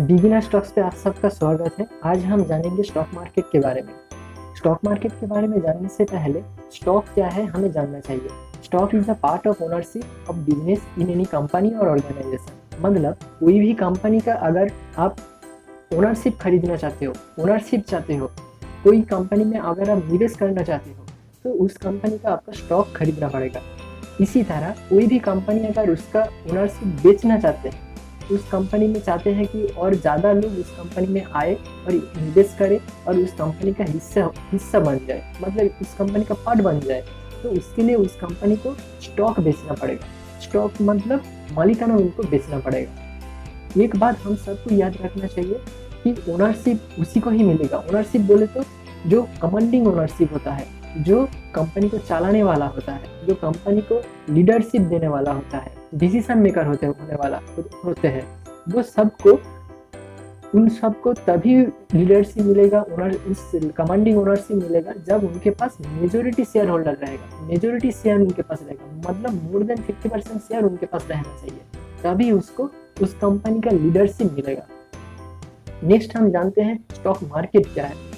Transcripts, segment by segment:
Beginner stocks पे आप सबका स्वागत है। आज हम जानेंगे स्टॉक मार्केट के बारे में। स्टॉक मार्केट के बारे में जानने से पहले स्टॉक क्या है हमें जानना चाहिए। Stock is a part of ownership of business in any company और ऑर्गेनाइजेशन। मतलब कोई भी कंपनी का अगर आप ओनरशिप खरीदना चाहते हो, ओनरशिप चाहते हो, कोई कंपनी में अगर आप निवेश करना चाहते हो तो उस कंपनी का आपका स्टॉक खरीदना पड़ेगा। इसी तरह कोई भी कंपनी अगर उसका ओनरशिप बेचना चाहते हैं, उस कंपनी में चाहते हैं कि और ज़्यादा लोग उस कंपनी में आए और इन्वेस्ट करें और उस कंपनी का हिस्सा बन जाए, मतलब उस कंपनी का पार्ट बन जाए, तो उसके लिए उस कंपनी को स्टॉक बेचना पड़ेगा। स्टॉक मतलब मालिकाना उनको बेचना पड़ेगा। एक बात हम सबको याद रखना चाहिए कि ओनरशिप उसी को ही मिलेगा। ओनरशिप बोले तो जो कमांडिंग ओनरशिप होता है, जो कंपनी को चलाने वाला होता है, जो कंपनी को लीडरशिप देने वाला होता है, डिसीजन मेकर होते हैं, वो सबको उन सबको तभी लीडरशिप मिलेगा, उस कमांडिंग ओनरशिप मिलेगा जब उनके पास मेजोरिटी शेयर होल्डर रहेगा। मेजोरिटी शेयर उनके पास रहेगा, मतलब मोर देन 50% शेयर उनके पास रहना चाहिए, तभी उसको उस कंपनी का लीडरशिप मिलेगा। नेक्स्ट हम जानते हैं स्टॉक मार्केट क्या है।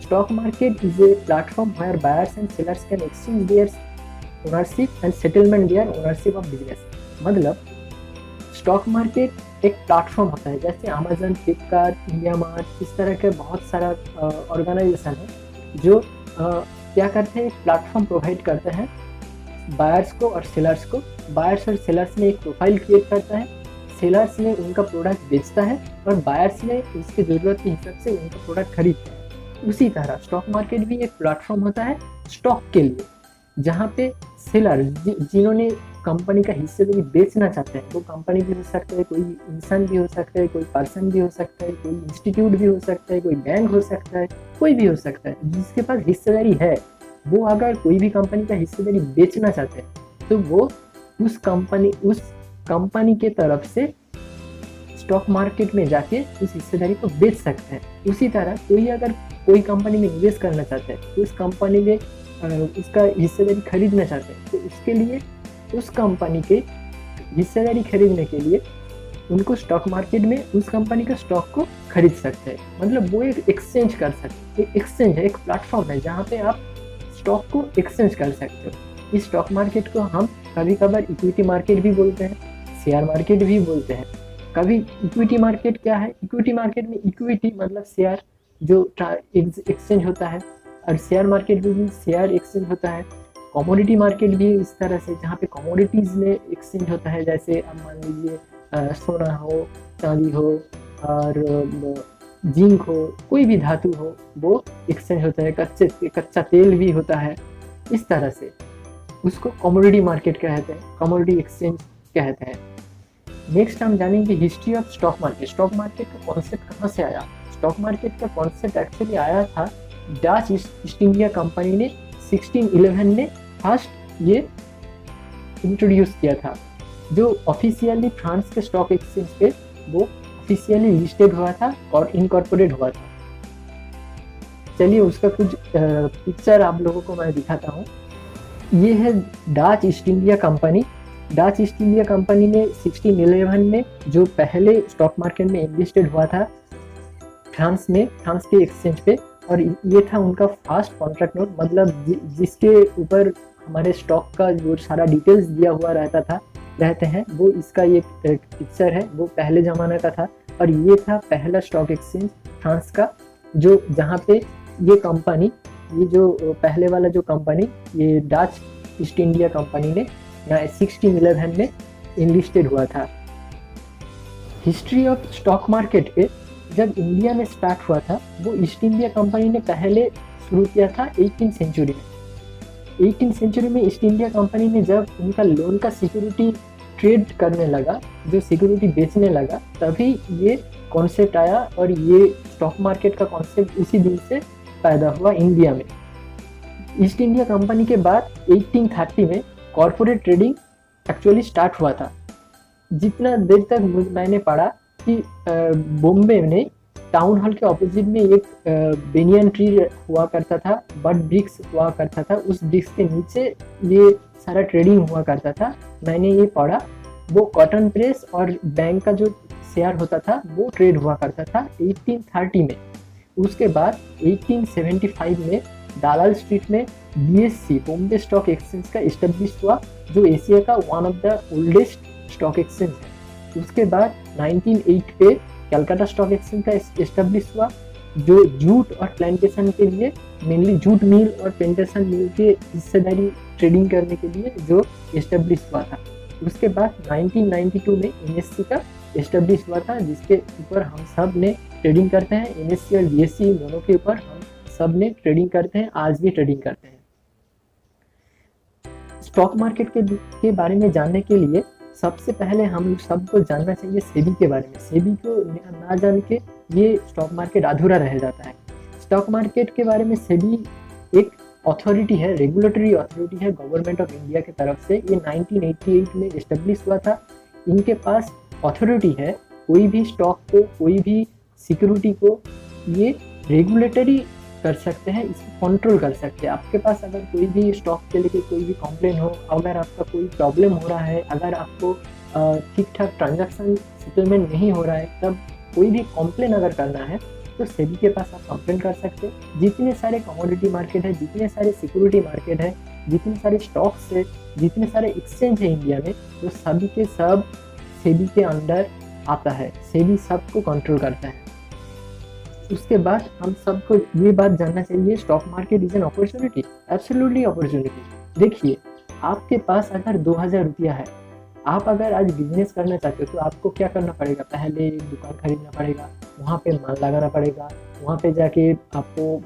Stock market is a platform where buyers and sellers can exchange their ownership and settlement their ownership of business। मतलब स्टॉक मार्केट एक प्लेटफॉर्म होता है, जैसे अमेजन, फ्लिपकार्ट, इंडिया मार्ट, इस तरह के बहुत सारा ऑर्गेनाइजेशन है जो क्या करते हैं, एक प्लेटफॉर्म प्रोवाइड करते हैं बायर्स को और सेलर्स को। बायर्स और सेलर्स ने एक प्रोफाइल क्रिएट करता है, सेलर्स ने उनका प्रोडक्ट बेचता है और बायर्स ने उसकी ज़रूरत के हिसाब से उनका प्रोडक्ट खरीदता है। उसी तरह स्टॉक मार्केट भी एक प्लेटफॉर्म होता है स्टॉक के लिए, जहाँ पे सेलर जिन्होंने कंपनी का हिस्सेदारी बेचना चाहते हैं, वो कंपनी भी हो सकता है, कोई इंसान भी हो सकता है, कोई पर्सन भी हो सकता है, कोई इंस्टीट्यूट भी हो सकता है, कोई बैंक हो सकता है, कोई भी हो सकता है, जिसके पास हिस्सेदारी है, वो अगर कोई भी कंपनी का हिस्सेदारी बेचना चाहते हैं तो वो उस कंपनी के तरफ से स्टॉक मार्केट में जाके उस हिस्सेदारी को बेच सकते हैं। उसी तरह कोई कंपनी में निवेश करना चाहते हैं, तो उस कंपनी में उसका हिस्सेदारी खरीदना चाहते हैं, तो उसके लिए उस कंपनी के हिस्सेदारी खरीदने के लिए उनको स्टॉक मार्केट में उस कंपनी का स्टॉक को खरीद सकते हैं। मतलब वो एक एक्सचेंज कर सकते हैं, एक एक्सचेंज है, एक प्लेटफॉर्म है जहाँ पे आप स्टॉक को एक्सचेंज कर सकते हो। इस स्टॉक मार्केट को हम कभी कभार इक्विटी मार्केट भी बोलते हैं, शेयर मार्केट भी बोलते हैं। कभी इक्विटी मार्केट क्या है, इक्विटी मार्केट में इक्विटी मतलब शेयर जो एक्सचेंज होता है, और शेयर मार्केट में भी शेयर एक्सचेंज होता है। कमोडिटी मार्केट भी इस तरह से, जहाँ पे कमोडिटीज़ में एक्सचेंज होता है, जैसे अब मान लीजिए सोना हो, चांदी हो और जिंक हो, कोई भी धातु हो, वो एक्सचेंज होता है। कच्चा तेल भी होता है। इस तरह से उसको कमोडिटी मार्केट कहते हैं, कमोडिटी एक्सचेंज कहते हैं। नेक्स्ट हम जानेंगे history of stock market. Stock market का कॉन्सेप्ट कहाँ से आया। स्टॉक मार्केट का कॉन्सेप्ट एक्चुअली आया था डच ईस्ट इंडिया कंपनी ने 1611 में फर्स्ट ये इंट्रोड्यूस किया था, जो ऑफिशियली फ्रांस के स्टॉक एक्सचेंज पे वो ऑफिशियली लिस्टेड हुआ था और इनकॉर्पोरेट हुआ था। चलिए उसका कुछ पिक्चर आप लोगों को मैं दिखाता हूँ। ये है Dutch east India company. Dutch east India company ने 1611 में जो पहले स्टॉक मार्केट में इन्वेस्टेड हुआ था फ्रांस में, फ्रांस के एक्सचेंज पे, और ये था उनका फर्स्ट कॉन्ट्रैक्ट नोट, मतलब जिसके ऊपर हमारे स्टॉक का जो सारा डिटेल्स दिया हुआ रहते हैं, वो इसका ये पिक्चर है। वो पहले ज़माना का था और ये था पहला स्टॉक एक्सचेंज फ्रांस का, जो जहाँ पे ये कंपनी, ये जो पहले वाला जो कंपनी, ये डच ईस्ट इंडिया कंपनी ने 1611 में इनलिस्टेड हुआ था। हिस्ट्री ऑफ स्टॉक मार्केट पे जब इंडिया में स्टार्ट हुआ था, वो ईस्ट इंडिया कंपनी ने पहले शुरू किया था 18वीं सेंचुरी में। 18वीं सेंचुरी में ईस्ट इंडिया कंपनी ने जब उनका लोन का सिक्योरिटी ट्रेड करने लगा, जो सिक्योरिटी बेचने लगा, तभी ये कॉन्सेप्ट आया और ये स्टॉक मार्केट का कॉन्सेप्ट उसी दिन से पैदा हुआ इंडिया में। ईस्ट इंडिया कंपनी के बाद 1830 में कॉर्पोरेट ट्रेडिंग एक्चुअली स्टार्ट हुआ था। जितना देर तक मैंने पढ़ा कि बॉम्बे में टाउन हॉल के ऑपोजिट में एक बेनियन ट्री हुआ करता था, बट ब्रिक्स हुआ करता था, उस ब्रिक्स के नीचे ये सारा ट्रेडिंग हुआ करता था। मैंने ये पढ़ा। वो कॉटन प्रेस और बैंक का जो शेयर होता था वो ट्रेड हुआ करता था 1830 में। उसके बाद 1875 में दलाल स्ट्रीट में BSE बॉम्बे स्टॉक एक्सचेंज का इस्टेब्लिश हुआ, जो एशिया का one of the oldest stock exchange है। उसके बाद 1908 पे कलकत्ता स्टॉक एक्सचेंज का इस्टेब्लिश हुआ, जो जूट और प्लांटेशन के लिए, मेनली जूट मिल और प्लांटेशन मिल के हिस्सेदारी ट्रेडिंग करने के लिए जो इस्टेब्लिश हुआ था। उसके बाद 1992 में NSE का इस्टेब्लिश हुआ था, जिसके ऊपर हम सब ने ट्रेडिंग करते हैं। NSE और BSE दोनों के ऊपर हम सब ने ट्रेडिंग करते हैं, आज भी ट्रेडिंग करते हैं। स्टॉक मार्केट के बारे में जानने के लिए सबसे पहले हम सबको जानना चाहिए सेबी के बारे में। सेबी को ना जान के ये स्टॉक मार्केट अधूरा रह जाता है। स्टॉक मार्केट के बारे में सेबी एक अथॉरिटी है, रेगुलेटरी अथॉरिटी है गवर्नमेंट ऑफ इंडिया की तरफ से। ये 1988 में इस्टेब्लिश हुआ था। इनके पास अथॉरिटी है कोई भी स्टॉक को, कोई भी सिक्योरिटी को ये रेगुलेटरी कर सकते हैं, इसको कंट्रोल कर सकते हैं। आपके पास अगर कोई भी स्टॉक के लेके कोई भी कंप्लेन हो, अगर आपका कोई प्रॉब्लम हो रहा है, अगर आपको ठीक ठाक ट्रांजैक्शन सेटलमेंट नहीं हो रहा है, तब कोई भी कंप्लेन अगर करना है तो सेबी के पास आप कंप्लेन कर सकते हैं। जितने सारे कमोडिटी मार्केट है, जितने सारे सिक्योरिटी मार्केट है, जितने सारे स्टॉक्स है, जितने सारे एक्सचेंज है इंडिया में, तो सभी के सब सेबी के अंडर आता है। सेबी सबको कंट्रोल करता है। उसके बाद हम सबको ये बात जानना चाहिए, stock market is an opportunity, absolutely opportunity. देखिए, आपके पास अगर 2000 रुपया है, आप अगर आज बिजनेस करना चाहते हो तो आपको क्या करना पड़ेगा? पहले एक दुकान खरीदना पड़ेगा, वहाँ पे माल लगाना पड़ेगा, वहाँ पे जाके आपको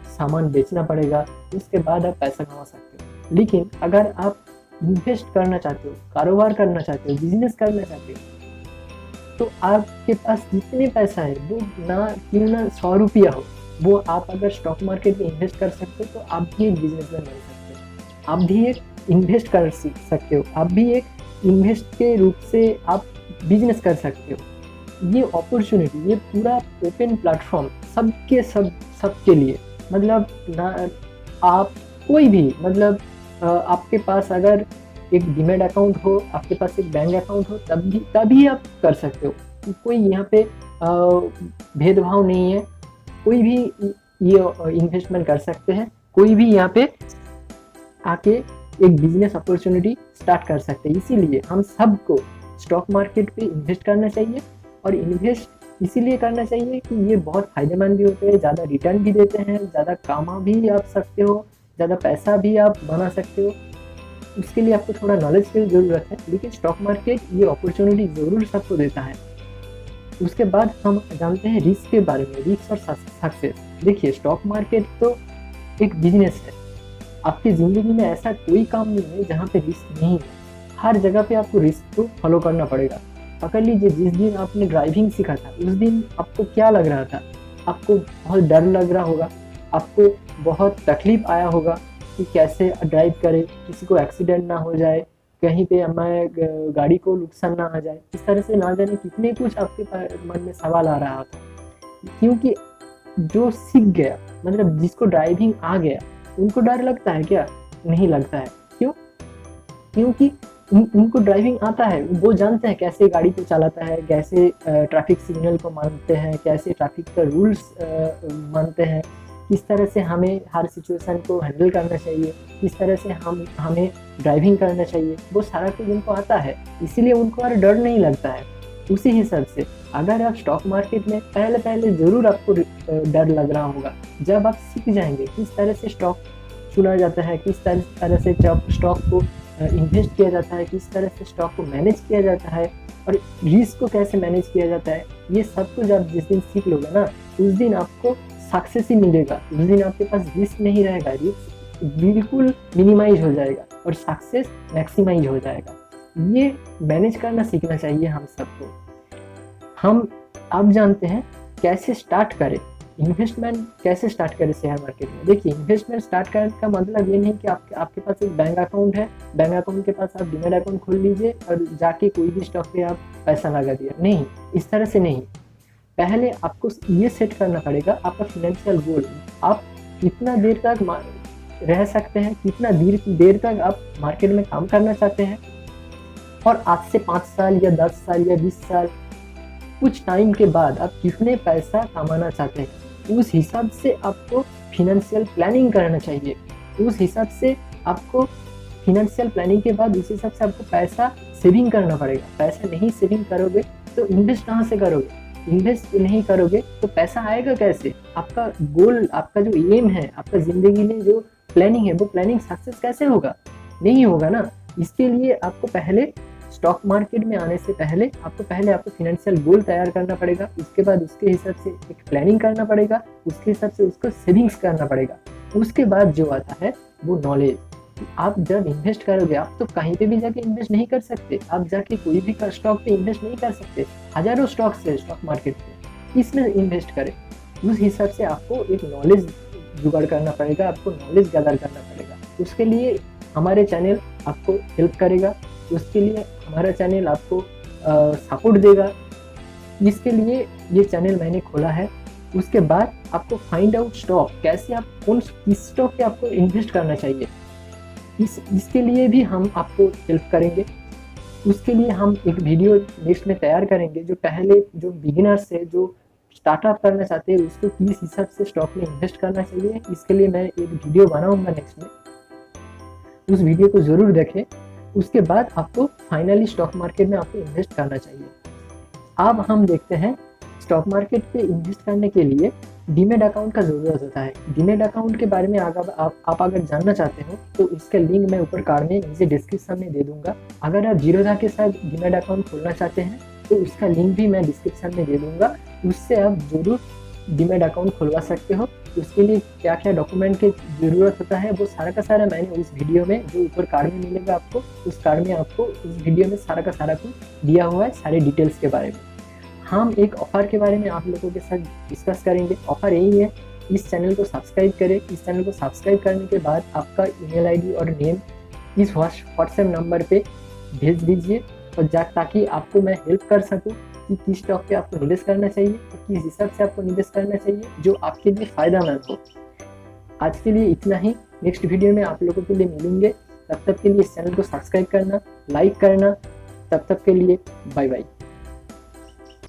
सामान बेचना पड़ेगा, उसके बाद आप पैसा कमा सकते हो। लेकिन अगर आप इन्वेस्ट करना चाहते हो, कारोबार करना चाहते हो, बिजनेस करना चाहते हो, तो आपके पास जितने पैसा है वो ना क्यों ना 100 रुपया हो, वो आप अगर स्टॉक मार्केट में इन्वेस्ट कर सकते हो तो आप भी एक बिजनेसमैन बन सकते हो, आप भी एक इन्वेस्ट कर सकते हो, आप भी एक इन्वेस्ट के रूप से आप बिजनेस कर सकते हो। ये अपॉर्चुनिटी, ये पूरा ओपन प्लेटफॉर्म सबके लिए, मतलब ना आप कोई भी, मतलब आपके पास अगर एक डीमैट अकाउंट हो, आपके पास एक बैंक अकाउंट हो, तभी आप कर सकते हो। कोई यहाँ पे भेदभाव नहीं है, कोई भी ये इन्वेस्टमेंट कर सकते हैं, कोई भी यहाँ पे आके एक बिजनेस अपॉर्चुनिटी स्टार्ट कर सकते हैं। इसीलिए हम सबको स्टॉक मार्केट पे इन्वेस्ट करना चाहिए, और इन्वेस्ट इसीलिए करना चाहिए कि ये बहुत फायदेमंद भी होते हैं, ज़्यादा रिटर्न भी देते हैं, ज़्यादा कमा भी आप सकते हो, ज़्यादा पैसा भी आप बना सकते हो। उसके लिए आपको थोड़ा नॉलेज की ज़रूरत है, लेकिन स्टॉक मार्केट ये अपॉर्चुनिटी ज़रूर सबको देता है। उसके बाद हम जानते हैं रिस्क के बारे में, रिस्क और सक्सेस। देखिए, स्टॉक मार्केट तो एक बिजनेस है। आपकी ज़िंदगी में ऐसा कोई काम नहीं है जहाँ पे रिस्क नहीं है। हर जगह पे आपको रिस्क को फॉलो करना पड़ेगा। पकड़ लीजिए, जिस दिन आपने ड्राइविंग सीखा था उस दिन आपको क्या लग रहा था? आपको बहुत डर लग रहा होगा, आपको बहुत तकलीफ आया होगा कि कैसे ड्राइव करे, किसी को एक्सीडेंट ना हो जाए, कहीं पे हमारे गाड़ी को नुकसान ना आ जाए। इस तरह से ना जाने कितने कुछ आपके मन में सवाल आ रहा था, क्योंकि जो सीख गया, मतलब जिसको ड्राइविंग आ गया, उनको डर लगता है क्या? नहीं लगता है। क्यों? क्योंकि उनको ड्राइविंग आता है, वो जानते हैं कैसे गाड़ी को चलाता है, कैसे ट्रैफिक सिग्नल को मानते हैं, कैसे ट्रैफिक का रूल्स मानते हैं, किस तरह से हमें हर सिचुएशन को हैंडल करना चाहिए, किस तरह से हमें ड्राइविंग करना चाहिए, वो सारा कुछ उनको आता है। इसीलिए उनको और डर नहीं लगता है। उसी हिसाब से अगर आप स्टॉक मार्केट में पहले ज़रूर आपको डर लग रहा होगा। जब आप सीख जाएंगे किस तरह से स्टॉक चुना जाता है, किस तरह से स्टॉक को इन्वेस्ट किया जाता है, किस तरह से स्टॉक को मैनेज किया जाता है, और रिस्क को कैसे मैनेज किया जाता है, ये सब कुछ आप जिस दिन सीख लोगे ना, उस दिन आपको सक्सेस ही मिलेगा। उस दिन आपके पास रिस्क नहीं रहेगा, रिस्क बिल्कुल मिनिमाइज हो जाएगा और सक्सेस मैक्सिमाइज हो जाएगा। ये मैनेज करना सीखना चाहिए हम सबको। हम अब जानते हैं कैसे स्टार्ट करें, इन्वेस्टमेंट कैसे स्टार्ट करें शेयर मार्केट में। देखिए, इन्वेस्टमेंट स्टार्ट करने का मतलब ये नहीं कि आपके पास एक बैंक अकाउंट है, बैंक अकाउंट के पास आप डीमैट अकाउंट खोल लीजिए और जाके कोई भी स्टॉक पे आप पैसा लगा दिया। नहीं, इस तरह से नहीं। पहले आपको ये सेट करना पड़ेगा आपका फिनेंशियल गोल। आप कितना देर तक रह सकते हैं, कितना देर तक आप मार्केट में काम करना चाहते हैं, और आज से 5 साल या 10 साल या 20 साल कुछ टाइम के बाद आप कितने पैसा कमाना चाहते हैं, उस हिसाब से आपको फिनेंशियल प्लानिंग करना चाहिए। उस हिसाब से आपको फिनेंशियल प्लानिंग के बाद उस हिसाब से आपको पैसा सेविंग करना पड़ेगा। पैसा नहीं सेविंग करोगे तो इन्वेस्ट कहाँ से करोगे? इन्वेस्ट नहीं करोगे तो पैसा आएगा कैसे? आपका गोल, आपका जो एम है, आपका ज़िंदगी में जो प्लानिंग है, वो प्लानिंग सक्सेस कैसे होगा? नहीं होगा ना। इसके लिए आपको पहले स्टॉक मार्केट में आने से पहले आपको फिनेंशियल गोल तैयार करना पड़ेगा। उसके बाद उसके हिसाब से एक प्लानिंग करना पड़ेगा, उसके हिसाब से उसको सेविंग्स करना पड़ेगा। उसके बाद जो आता है वो नॉलेज। आप जब इन्वेस्ट करोगे, आप तो कहीं पे भी जाके इन्वेस्ट नहीं कर सकते। आप जाके कोई भी स्टॉक पे इन्वेस्ट नहीं कर सकते। हजारों स्टॉक्स है स्टॉक मार्केट पे, इसमें इन्वेस्ट करें। उस हिसाब से आपको एक नॉलेज जुगाड़ करना पड़ेगा, आपको नॉलेज गैदर करना पड़ेगा। उसके लिए हमारे चैनल आपको हेल्प करेगा, उसके लिए हमारा चैनल आपको सपोर्ट देगा। इसके लिए ये चैनल मैंने खोला है। उसके बाद आपको फाइंड आउट स्टॉक, कैसे आप किस स्टॉक पे आपको इन्वेस्ट करना चाहिए, इसके लिए भी हम आपको हेल्प करेंगे। उसके लिए हम एक वीडियो नेक्स्ट में तैयार करेंगे, जो बिगिनर्स है, जो स्टार्टअप करना चाहते हैं, उसको किस हिसाब से स्टॉक में इन्वेस्ट करना चाहिए, इसके लिए मैं एक वीडियो बनाऊंगा नेक्स्ट में। उस वीडियो को ज़रूर देखें। उसके बाद आपको फाइनली स्टॉक मार्केट में आपको इन्वेस्ट करना चाहिए। अब हम देखते हैं स्टॉक मार्केट पे इन्वेस्ट करने के लिए डीमेट अकाउंट का ज़रूरत होता है। डीमेट अकाउंट के बारे में आप अगर जानना चाहते हो तो उसका लिंक मैं ऊपर कार्ड में नीचे डिस्क्रिप्शन में दे दूंगा। अगर आप जीरोधा के साथ डीमेट अकाउंट खोलना चाहते हैं तो उसका लिंक भी मैं डिस्क्रिप्शन में दे दूंगा। उससे आप जरूर डीमेट अकाउंट खुलवा सकते हो। उसके लिए क्या क्या डॉक्यूमेंट की ज़रूरत होता है वो सारा का सारा मैंने उस वीडियो में, जो ऊपर कार्ड में मिलेगा आपको, उस कार्ड में आपको उस वीडियो में सारा का सारा कुछ दिया हुआ है, सारे डिटेल्स के बारे में। हम एक ऑफ़र के बारे में आप लोगों के साथ डिस्कस करेंगे। ऑफ़र यही है, इस चैनल को सब्सक्राइब करें। इस चैनल को सब्सक्राइब करने के बाद आपका ईमेल आईडी और नेम इस व्हाट्सएप नंबर पे भेज दीजिए, और ताकि आपको मैं हेल्प कर सकूं कि किस स्टॉक पे आपको निवेश करना चाहिए और किस हिसाब से आपको निवेश करना चाहिए जो आपके लिए फ़ायदेमंद हो। आज के लिए इतना ही। नेक्स्ट वीडियो में आप लोगों के लिए मिलेंगे। तब तक के लिए इस चैनल को सब्सक्राइब करना, लाइक करना। तब तक के लिए बाय बाय।